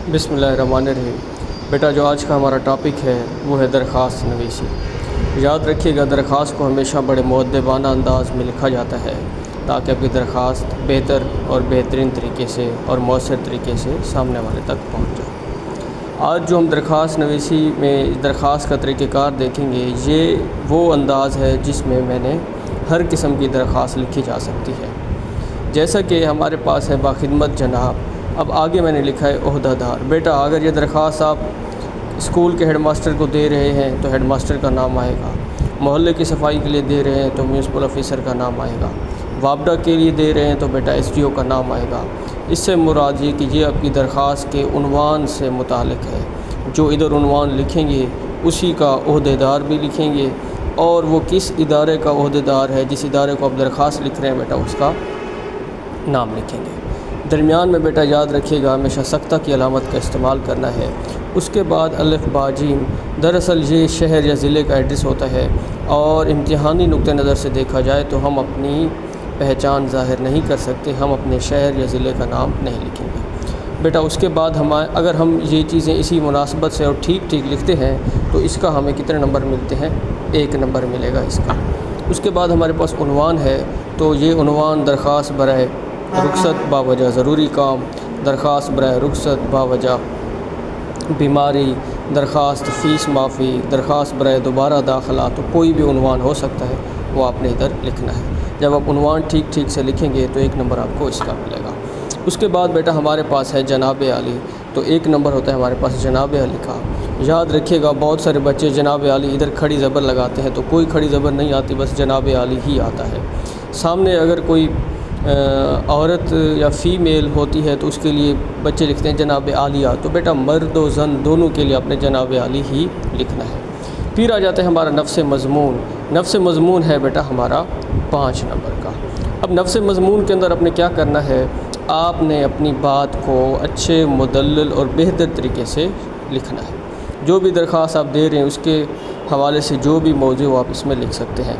बिस्मिल्लाहिर्रहमानिर्रहीम। बेटा जो आज का हमारा टॉपिक है वो है दरख्वास्त नवीसी। याद रखिएगा, दरख्वास्त को हमेशा बड़े मुअद्दबाना अंदाज़ में लिखा जाता है ताकि आपकी दरख्वास्त बेहतर और बेहतरीन तरीके से और मौसर तरीके से सामने वाले तक पहुँच जाए। आज जो हम दरख्वास्त नवीसी में दरख्वास्त का तरीक़ेकार देखेंगे, ये वो अंदाज़ है जिसमें मैंने हर किस्म की दरख्वास्त लिखी जा सकती है। जैसा कि हमारे पास है बाखिदमत जनाब, अब आगे मैंने लिखा है ओहदादार। बेटा अगर ये दरख्वास्त आप स्कूल के हेड मास्टर को दे रहे हैं तो हेड मास्टर का नाम आएगा, मोहल्ले की सफाई के लिए दे रहे हैं तो म्यूनसिपल ऑफिसर का नाम आएगा, वापडा के लिए दे रहे हैं तो बेटा SDO का नाम आएगा। इससे मुराद ये कि ये आपकी दरख्वास्त के उन्वान से मुतालिक है। जो इधर उन्वान लिखेंगे उसी का ओहदेदार भी लिखेंगे और वो किस इदारे का ओहदेदार है, जिस इदारे को आप दरख्वास्त लिख रहे हैं बेटा उसका नाम लिखेंगे। दरमियान में बेटा याद रखिएगा हमेशा सख्ता की अलामत का इस्तेमाल करना है। उसके बाद अलिफ बा जीम, दरअसल ये शहर या ज़िले का एड्रेस होता है और इम्तिहानी नुक्ते नज़र से देखा जाए तो हम अपनी पहचान ज़ाहिर नहीं कर सकते, हम अपने शहर या ज़िले का नाम नहीं लिखेंगे। बेटा उसके बाद अगर हम ये चीज़ें इसी मुनासबत से और ठीक लिखते हैं तो इसका हमें कितने नंबर मिलते हैं? 1 नंबर मिलेगा इसका। उसके बाद हमारे पास उन्वान है, तो ये उन्वान दरख्वास्त बराए रुखसत बावजह ज़रूरी काम, दरख्वास्त बराए रुखसत बावजह बीमारी, दरख्वास्त फ़ीस माफ़ी, दरख्वास्त बराए दोबारा दाखिला, तो कोई भी उन्वान हो सकता है, वो आपने इधर लिखना है। जब आप उन्वान ठीक से लिखेंगे तो 1 नंबर आपको इसका मिलेगा। उसके बाद बेटा हमारे पास है जनाब आली, तो 1 नंबर होता है हमारे पास जनाब आली का। याद रखिएगा बहुत सारे बच्चे जनाब आली इधर खड़ी ज़बर लगाते हैं, तो कोई खड़ी ज़बर नहीं आती, बस जनाब आली ही आता है। सामने अगर कोई औरत या फ़ीमेल होती है तो उसके लिए बच्चे लिखते हैं जनाब आलिया, तो बेटा मर्द और ज़न दोनों के लिए अपने जनाब आली ही लिखना है। फिर आ जाता है हमारा नफ्स मज़मून। नफ्स मज़मून है बेटा हमारा 5 नंबर का। अब नफ्स मज़मून के अंदर आपने क्या करना है, आपने अपनी बात को अच्छे मुदल्लल और बेहतर तरीके से लिखना है। जो भी दरख्वास्त आप दे रहे हैं उसके हवाले से जो भी मौजू आप इसमें लिख सकते हैं।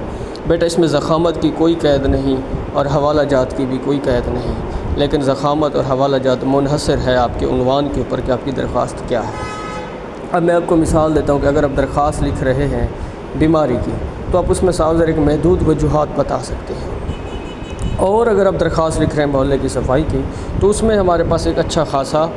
बेटा इसमें ज़ख़ामत की कोई क़ैद नहीं और हवाला जात की भी कोई क़ैद नहीं, लेकिन ज़ख़ामत और हवाला जात मुनहसर है आपके उन्वान के ऊपर कि आपकी दरख्वास्त क्या है। अब मैं आपको मिसाल देता हूँ कि अगर आप दरख्वास्त लिख रहे हैं बीमारी की, तो आप उसमें साफ एक महदूद वजूहात बता सकते हैं। और अगर आप दरख्वास्त लिख रहे हैं मोहल्ले की सफाई की, तो उसमें हमारे पास एक अच्छा खासा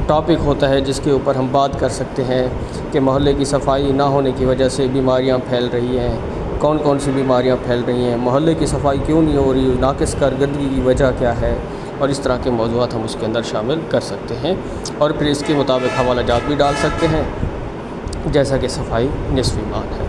टॉपिक होता है जिसके ऊपर हम बात कर सकते हैं कि मोहल्ले की सफाई ना होने की वजह से बीमारियाँ फैल रही हैं, कौन कौन सी बीमारियाँ फैल रही हैं, मोहल्ले की सफाई क्यों नहीं हो रही, नाक़िस कारकर्दगी की वजह क्या है, और इस तरह के मौज़ूआत हम उसके अंदर शामिल कर सकते हैं। और फिर इसके मुताबिक हवाला जात भी डाल सकते हैं, जैसा कि सफाई निस्फ़ ईमान है।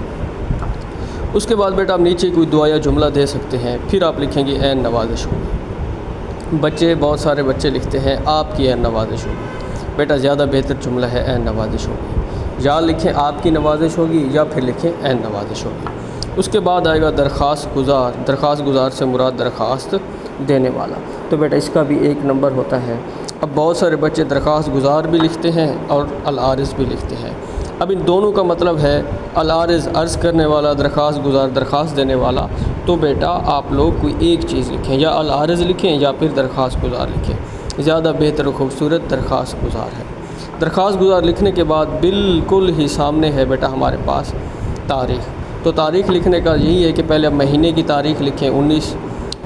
उसके बाद बेटा आप नीचे कोई दुआ या जुमला दे सकते हैं। फिर आप लिखेंगे ऐन नवाज़िश होगी। बच्चे बहुत सारे बच्चे लिखते हैं आपकी ऐन नवाज़िश होगी। बेटा ज़्यादा बेहतर जुमला है ऐन नवाज़िश होगी। या लिखें आपकी नवाज़िश होगी या फिर लिखें ऐन नवाज़िश होगी। उसके बाद आएगा दरख्वास्त गुज़ार। दरख्वास्त गुज़ार से मुराद दरख्वास्त देने वाला, तो बेटा इसका भी 1 नंबर होता है। अब बहुत सारे बच्चे दरख्वास्त गुज़ार भी लिखते हैं और अल-आरिज़ भी लिखते हैं। अब इन दोनों का मतलब है अल-आरिज़ अर्ज़ करने वाला, दरख्वास्त गुज़ार दरख्वास्त देने वाला। तो बेटा आप लोग कोई एक चीज़ लिखें, या अल-आरिज़ लिखें या फिर दरख्वास्त गुज़ार लिखें। ज़्यादा बेहतर और ख़ूबसूरत दरख्वास्त गुज़ार है। दरख्वास्त गुज़ार लिखने के बाद बिल्कुल ही सामने है बेटा हमारे पास तारीख़। तो तारीख़ लिखने का यही है कि पहले आप महीने की तारीख़ लिखें 19,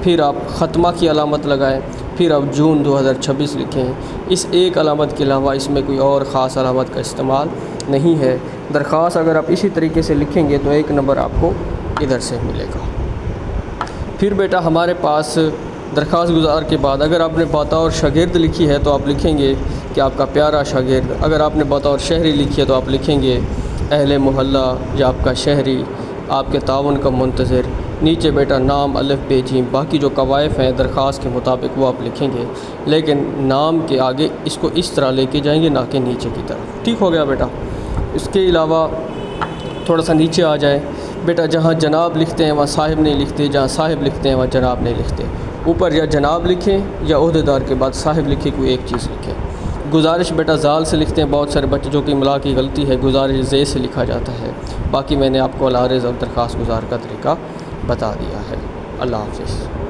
फिर आप ख़त्मा की अलामत लगाएं, फिर आप जून 2026 लिखें। इस एक अलामत के अलावा इसमें कोई और ख़ास अलामत का इस्तेमाल नहीं है। दरख्वास्त अगर आप इसी तरीके से लिखेंगे तो 1 नंबर आपको इधर से मिलेगा। फिर बेटा हमारे पास दरख्वास्त गुज़ार के बाद अगर आपने बतौर शागिर्द लिखी है तो आप लिखेंगे कि आपका प्यारा शागिर्द। अगर आपने बतौर शहरी लिखी है तो आप लिखेंगे अहले मोहल्ला या आपका शहरी, आपके ताउन का मुंतज़िर। नीचे बेटा नाम अलिफ बे जीम, बाकी जो कवायफ हैं दरख्वास्त के मुताबिक वो आप लिखेंगे, लेकिन नाम के आगे इसको इस तरह लेके जाएंगे ना कि नीचे की तरफ। ठीक हो गया बेटा। इसके अलावा थोड़ा सा नीचे आ जाए बेटा, जहाँ जनाब लिखते हैं वहाँ साहिब नहीं लिखते, जहाँ साहिब लिखते हैं वहाँ जनाब नहीं लिखते। ऊपर या जनाब लिखें या ओहदेदार के बाद साहिब लिखे, कोई एक चीज़ लिखें। गुजारिश बेटा जाल से लिखते हैं बहुत सारे बच्चे, जो कि इमला की गलती है, गुजारिश जे से लिखा जाता है। बाकी मैंने आपको अल-आरिज़ और दरख्वास्त गुज़ार का तरीका बता दिया है। अल्लाह हाफ़िज़।